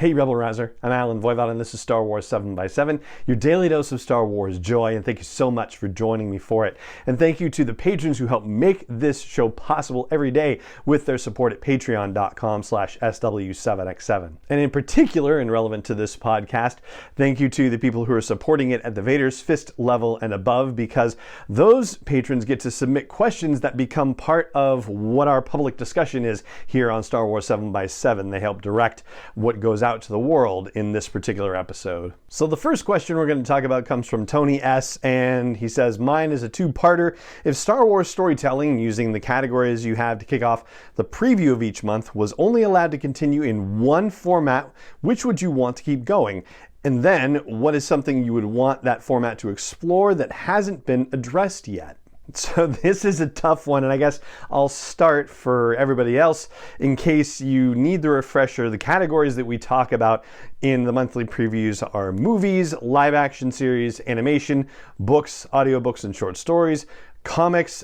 Hey Rebel Rouser, I'm Alan Voivod and this is Star Wars 7x7, your daily dose of Star Wars joy, and thank you so much for joining me for it. And thank you to the patrons who help make this show possible every day with their support at patreon.com/SW7x7. And in particular, and relevant to this podcast, thank you to the people who are supporting it at the Vader's Fist level and above, because those patrons get to submit questions that become part of what our public discussion is here on Star Wars 7x7. They help direct what goes out to the world in this particular episode. So the first question we're going to talk about comes from Tony S, and he says, mine is a two-parter. If Star Wars storytelling, using the categories you have to kick off the preview of each month, was only allowed to continue in one format, which would you want to keep going? And then, what is something you would want that format to explore that hasn't been addressed yet? So this is a tough one, and I guess I'll start for everybody else in case you need the refresher. The categories that we talk about in the monthly previews are movies, live action series, animation, books, audiobooks, and short stories, comics,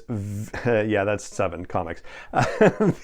yeah, that's 7 comics,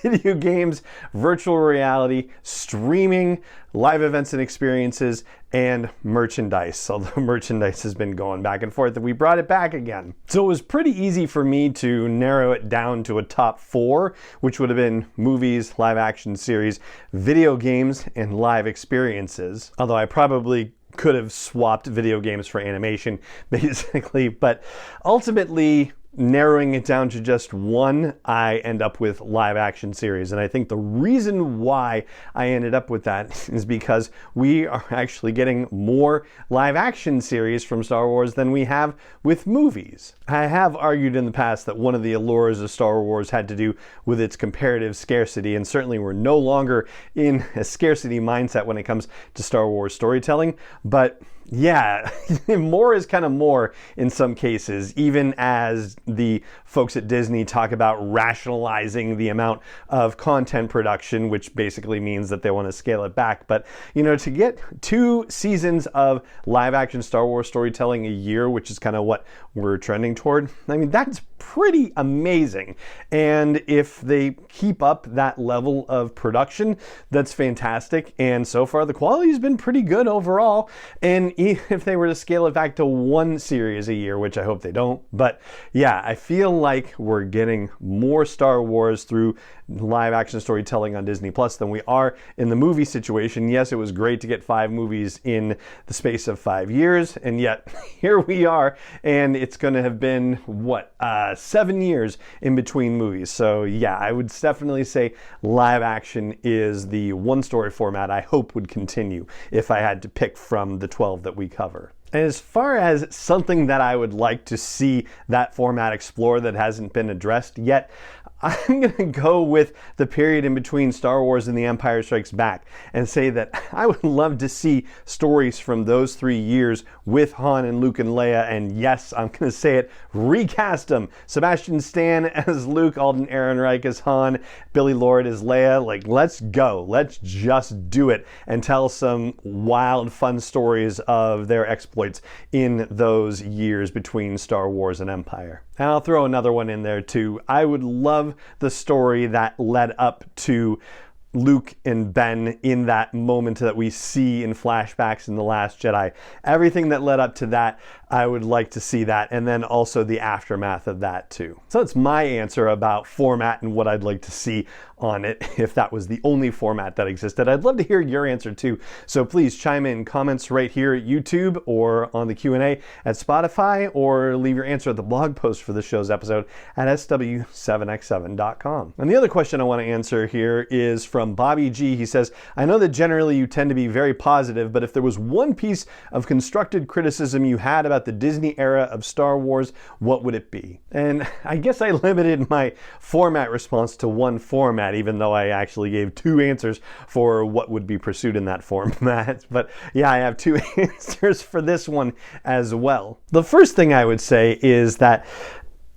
video games, virtual reality, streaming, live events and experiences, and merchandise. Although merchandise has been going back and forth, we brought it back again. So it was pretty easy for me to narrow it down to a top 4, which would have been movies, live action series, video games, and live experiences. Although I probably could have swapped video games for animation, basically, but ultimately, narrowing it down to just one, I end up with live action series. And I think the reason why I ended up with that is because we are actually getting more live action series from Star Wars than we have with movies. I have argued in the past that one of the allures of Star Wars had to do with its comparative scarcity, and certainly we're no longer in a scarcity mindset when it comes to Star Wars storytelling, but yeah, more is kind of more in some cases, even as the folks at Disney talk about rationalizing the amount of content production, which basically means that they want to scale it back. But, you know, to get 2 seasons of live action Star Wars storytelling a year, which is kind of what we're trending toward, I mean, that's pretty amazing. And if they keep up that level of production, that's fantastic. And so far, the quality has been pretty good overall. And if they were to scale it back to 1 series a year, which I hope they don't, but yeah, I feel like we're getting more Star Wars through live action storytelling on Disney Plus than we are in the movie situation. Yes, it was great to get 5 movies in the space of 5 years, and yet here we are, and it's going to have been, 7 years in between movies. So yeah, I would definitely say live action is the one story format I hope would continue if I had to pick from the 12 that we cover. As far as something that I would like to see that format explore that hasn't been addressed yet, I'm going to go with the period in between Star Wars and The Empire Strikes Back and say that I would love to see stories from those 3 years with Han and Luke and Leia, and yes, I'm going to say it, recast them. Sebastian Stan as Luke, Alden Ehrenreich as Han, Billy Lord as Leia. Like, let's go. Let's just do it and tell some wild, fun stories of their exploits in those years between Star Wars and Empire. And I'll throw another one in there too. I would love the story that led up to Luke and Ben in that moment that we see in flashbacks in The Last Jedi. Everything that led up to that, I would like to see that, and then also the aftermath of that too. So that's my answer about format and what I'd like to see on it if that was the only format that existed. I'd love to hear your answer too. So please chime in comments right here at YouTube or on the Q&A at Spotify, or leave your answer at the blog post for the show's episode at sw7x7.com. And the other question I want to answer here is from Bobby G. He says, I know that generally you tend to be very positive, but if there was one piece of constructed criticism you had about the Disney era of Star Wars, what would it be? And I guess I limited my format response to one format, even though I actually gave 2 answers for what would be pursued in that format. But yeah, I have 2 answers for this one as well. The first thing I would say is that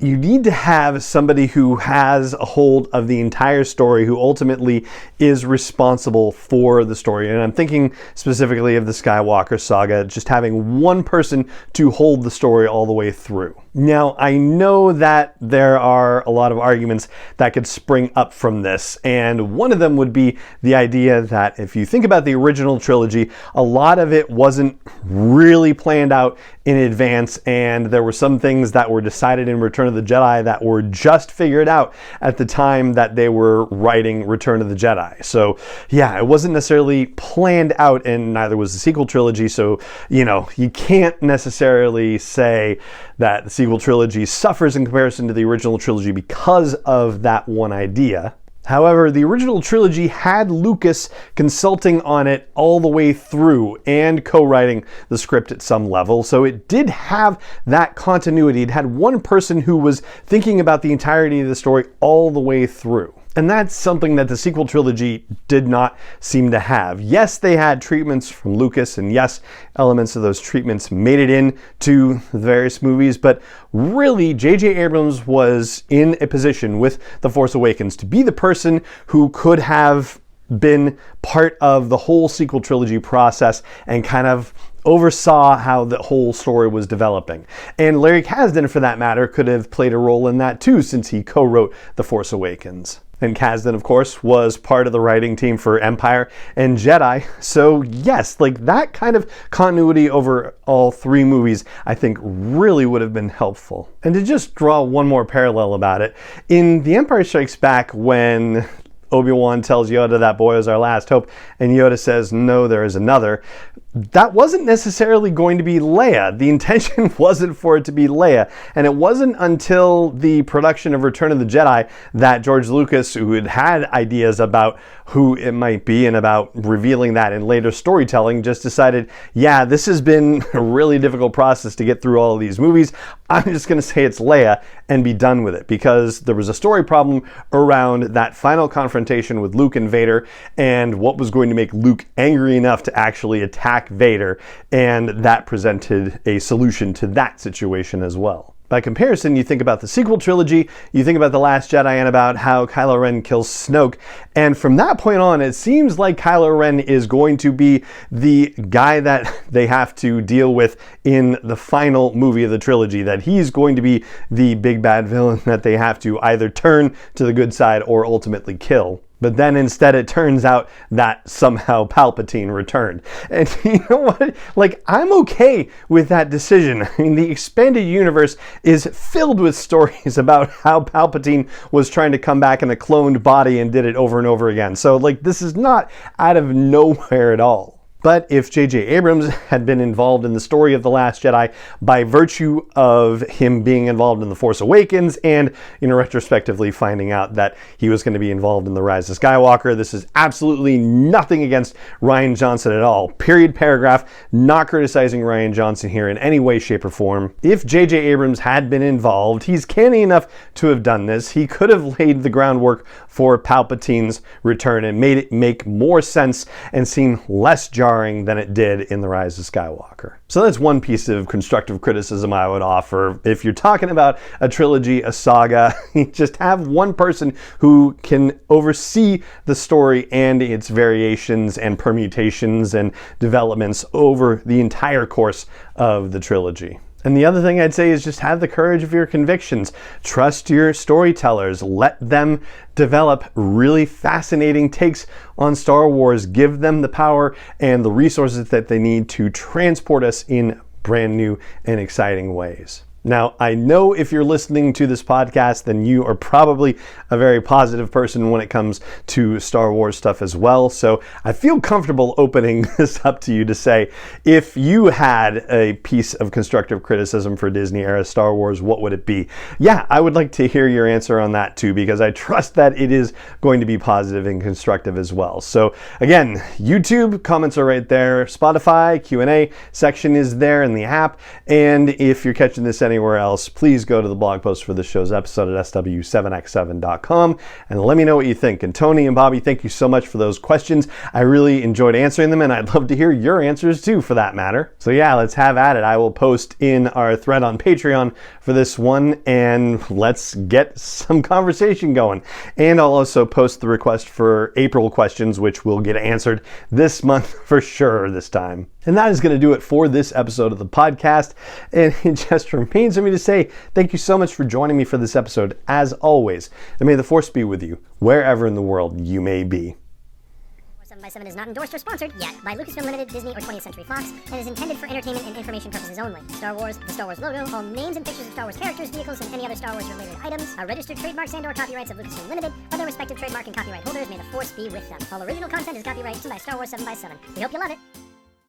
you need to have somebody who has a hold of the entire story, who ultimately is responsible for the story. And I'm thinking specifically of the Skywalker saga, just having one person to hold the story all the way through. Now, I know that there are a lot of arguments that could spring up from this, and one of them would be the idea that if you think about the original trilogy, a lot of it wasn't really planned out in advance, and there were some things that were decided in Return of the Jedi that were just figured out at the time that they were writing Return of the Jedi. So yeah, it wasn't necessarily planned out, and neither was the sequel trilogy, so you can't necessarily say that the sequel trilogy suffers in comparison to the original trilogy because of that one idea. However, the original trilogy had Lucas consulting on it all the way through and co-writing the script at some level, so it did have that continuity. It had one person who was thinking about the entirety of the story all the way through. And that's something that the sequel trilogy did not seem to have. Yes, they had treatments from Lucas, and yes, elements of those treatments made it into the various movies, but really, J.J. Abrams was in a position with The Force Awakens to be the person who could have been part of the whole sequel trilogy process and kind of oversaw how the whole story was developing. And Larry Kasdan, for that matter, could have played a role in that too, since he co-wrote The Force Awakens. And Kasdan, of course, was part of the writing team for Empire and Jedi. So yes, that kind of continuity over all three movies, I think really would have been helpful. And to just draw one more parallel about it, in The Empire Strikes Back, when Obi-Wan tells Yoda that boy is our last hope, and Yoda says, no, there is another, that wasn't necessarily going to be Leia. The intention wasn't for it to be Leia. And it wasn't until the production of Return of the Jedi that George Lucas, who had ideas about who it might be and about revealing that in later storytelling, just decided, yeah, this has been a really difficult process to get through all of these movies. I'm just going to say it's Leia and be done with it, because there was a story problem around that final confrontation with Luke and Vader and what was going to make Luke angry enough to actually attack Vader, and that presented a solution to that situation as well. By comparison, you think about the sequel trilogy, you think about The Last Jedi and about how Kylo Ren kills Snoke, and from that point on, it seems like Kylo Ren is going to be the guy that they have to deal with in the final movie of the trilogy, that he's going to be the big bad villain that they have to either turn to the good side or ultimately kill. But then instead it turns out that somehow Palpatine returned. And you know what? I'm okay with that decision. I mean, the expanded universe is filled with stories about how Palpatine was trying to come back in a cloned body and did it over and over again. So this is not out of nowhere at all. But if J.J. Abrams had been involved in the story of The Last Jedi by virtue of him being involved in The Force Awakens and, retrospectively finding out that he was going to be involved in The Rise of Skywalker, this is absolutely nothing against Rian Johnson at all. Period, paragraph, not criticizing Rian Johnson here in any way, shape, or form. If J.J. Abrams had been involved, he's canny enough to have done this. He could have laid the groundwork for Palpatine's return and made it make more sense and seem less jarring than it did in The Rise of Skywalker. So that's one piece of constructive criticism I would offer. If you're talking about a trilogy, a saga, just have one person who can oversee the story and its variations and permutations and developments over the entire course of the trilogy. And the other thing I'd say is just have the courage of your convictions. Trust your storytellers. Let them develop really fascinating takes on Star Wars. Give them the power and the resources that they need to transport us in brand new and exciting ways. Now, I know if you're listening to this podcast, then you are probably a very positive person when it comes to Star Wars stuff as well. So I feel comfortable opening this up to you to say, if you had a piece of constructive criticism for Disney era Star Wars, what would it be? Yeah, I would like to hear your answer on that too, because I trust that it is going to be positive and constructive as well. So again, YouTube comments are right there. Spotify Q&A section is there in the app. And if you're catching this anywhere anywhere else, please go to the blog post for this show's episode at sw7x7.com and let me know what you think. And Tony and Bobby, thank you so much for those questions. I really enjoyed answering them, and I'd love to hear your answers too, for that matter. So yeah, let's have at it. I will post in our thread on Patreon for this one, and let's get some conversation going. And I'll also post the request for April questions, which will get answered this month for sure this time. And that is going to do it for this episode of the podcast. And it just remains for me to say thank you so much for joining me for this episode, as always. And may the force be with you, wherever in the world you may be. 7x7 is not endorsed or sponsored yet by Lucasfilm Limited, Disney, or 20th Century Fox, and is intended for entertainment and information purposes only. Star Wars, the Star Wars logo, all names and pictures of Star Wars characters, vehicles, and any other Star Wars related items are registered trademarks and/or copyrights of Lucasfilm Limited, or their respective trademark and copyright holders. May the force be with them. All original content is copyright by Star Wars 7x7. We hope you love it.